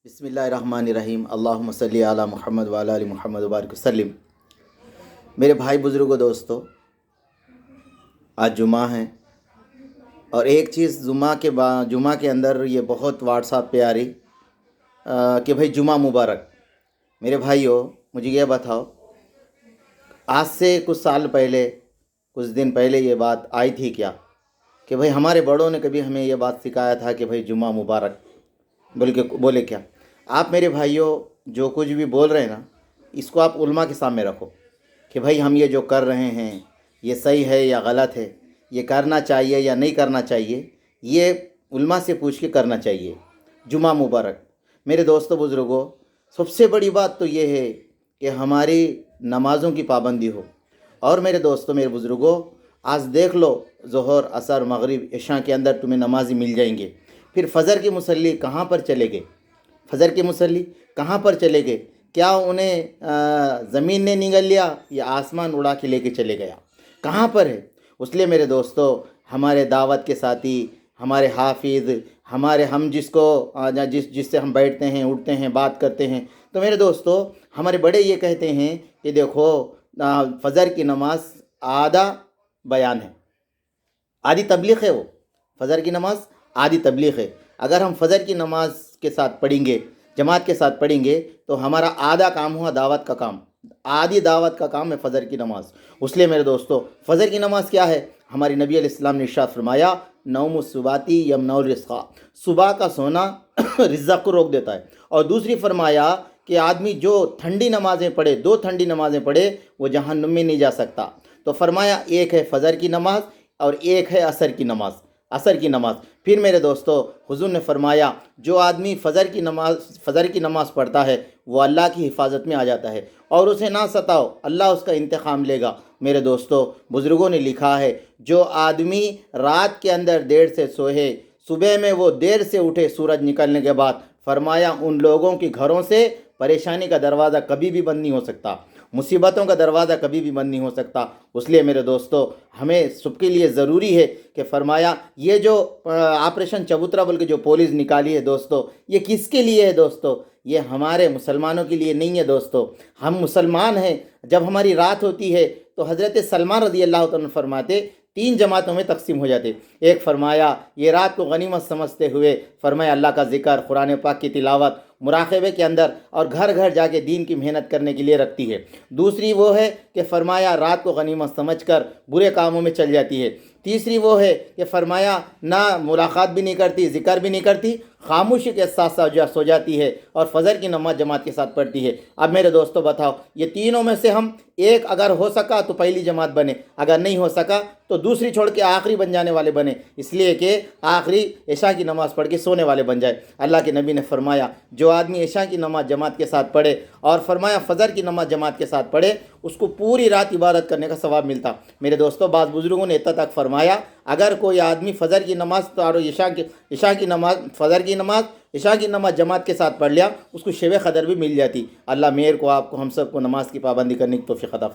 بسم اللہ الرحمن الرحیم اللہم صلی علی محمد وعلی آل محمد وبارک وسلم۔ میرے بھائی بزرگوں دوستو، آج جمعہ ہے اور ایک چیز جمعہ کے اندر یہ بہت واٹس ایپ پہ آ رہی کہ بھائی جمعہ مبارک۔ میرے بھائیو، مجھے یہ بتاؤ، آج سے کچھ سال پہلے، کچھ دن پہلے یہ بات آئی تھی کیا کہ بھائی ہمارے بڑوں نے کبھی ہمیں یہ بات سکھایا تھا کہ بھائی جمعہ مبارک بولے کیا؟ آپ میرے بھائیوں جو کچھ بھی بول رہے ہیں نا، اس کو آپ علماء کے سامنے رکھو کہ بھائی ہم یہ جو کر رہے ہیں یہ صحیح ہے یا غلط ہے، یہ کرنا چاہیے یا نہیں کرنا چاہیے، یہ علماء سے پوچھ کے کرنا چاہیے۔ جمعہ مبارک میرے دوستو بزرگوں، سب سے بڑی بات تو یہ ہے کہ ہماری نمازوں کی پابندی ہو۔ اور میرے دوستو، میرے بزرگوں، آج دیکھ لو، ظہر، عصر، مغرب، عشاء کے اندر تمہیں نمازی مل جائیں گے، پھر فجر کی مصلی کہاں پر چلے گئے؟ فجر کے مصلی کہاں پر چلے گئے؟ کیا انہیں زمین نے نگل لیا یا آسمان اڑا کے لے کے چلے گیا؟ کہاں پر ہے؟ اس لیے میرے دوستو، ہمارے دعوت کے ساتھی، ہمارے حافظ، ہم جس سے ہم بیٹھتے ہیں، اٹھتے ہیں، بات کرتے ہیں، تو میرے دوستو، ہمارے بڑے یہ کہتے ہیں کہ دیکھو، فجر کی نماز آدھا بیان ہے، آدھی تبلیغ ہے۔ وہ فجر کی نماز آدھی تبلیغ ہے۔ اگر ہم فجر کی نماز کے ساتھ پڑھیں گے، جماعت کے ساتھ پڑھیں گے، تو ہمارا آدھا کام ہوا دعوت کا کام، آدھی دعوت کا کام ہے فجر کی نماز۔ اس لیے میرے دوستو، فجر کی نماز کیا ہے؟ ہماری نبی علیہ السلام نے ارشاد فرمایا، نوم الصباتی یمنع الرزق، صبح کا سونا رزق کو روک دیتا ہے۔ اور دوسری فرمایا کہ آدمی جو ٹھنڈی نمازیں پڑھے، 2 ٹھنڈی نمازیں پڑھے، وہ جہنم میں نہیں جا سکتا۔ تو فرمایا ایک ہے فجر کی نماز اور ایک ہے عصر کی نماز۔ پھر میرے دوستو، حضور نے فرمایا جو آدمی فجر کی نماز پڑھتا ہے وہ اللہ کی حفاظت میں آ جاتا ہے، اور اسے نہ ستاؤ، اللہ اس کا انتقام لے گا۔ میرے دوستو، بزرگوں نے لکھا ہے جو آدمی رات کے اندر دیر سے سوئے، صبح میں وہ دیر سے اٹھے سورج نکلنے کے بعد، فرمایا ان لوگوں کی گھروں سے پریشانی کا دروازہ کبھی بھی بند نہیں ہو سکتا، مصیبتوں کا دروازہ کبھی بھی بند نہیں ہو سکتا۔ اس لیے میرے دوستو، ہمیں سب کے لیے ضروری ہے کہ فرمایا یہ جو آپریشن چبوترا بول کے جو پولیس نکالی ہے دوستو، یہ کس کے لیے ہے دوستو؟ یہ ہمارے مسلمانوں کے لیے نہیں ہے دوستو۔ ہم مسلمان ہیں، جب ہماری رات ہوتی ہے تو حضرت سلمان رضی اللہ عنہ فرماتے 3 جماعتوں میں تقسیم ہو جاتے۔ ایک فرمایا یہ رات کو غنیمت سمجھتے ہوئے، فرمایا اللہ کا ذکر، قرآن پاک کی تلاوت، مراقبے کے اندر، اور گھر گھر جا کے دین کی محنت کرنے کے لیے رکھتی ہے۔ دوسری وہ ہے کہ فرمایا رات کو غنیمت سمجھ کر برے کاموں میں چل جاتی ہے۔ تیسری وہ ہے کہ فرمایا نہ ملاقات بھی نہیں کرتی، ذکر بھی نہیں کرتی، خاموشی کے ساتھ ساتھ سو جاتی ہے اور فجر کی نماز جماعت کے ساتھ پڑھتی ہے۔ اب میرے دوستو بتاؤ، یہ تینوں میں سے ہم ایک اگر ہو سکا تو پہلی جماعت بنے، اگر نہیں ہو سکا تو دوسری چھوڑ کے آخری بن جانے والے بنے، اس لیے کہ آخری عشاء کی نماز پڑھ کے سونے والے بن جائے۔ اللہ کے نبی نے فرمایا جو آدمی عشاء کی نماز جماعت کے ساتھ پڑھے اور فرمایا فجر کی نماز جماعت کے ساتھ پڑھے، اس کو پوری رات عبادت کرنے کا ثواب ملتا۔ میرے دوستو، بعض بزرگوں نے اتنا تک فرمایا اگر کوئی آدمی فجر کی نماز اور عشاء کی نماز جماعت کے ساتھ پڑھ لیا، اس کو شب قدر بھی مل جاتی۔ اللہ میرے کو، آپ کو، ہم سب کو نماز کی پابندی کرنے کی توفیق عطا فرمائے۔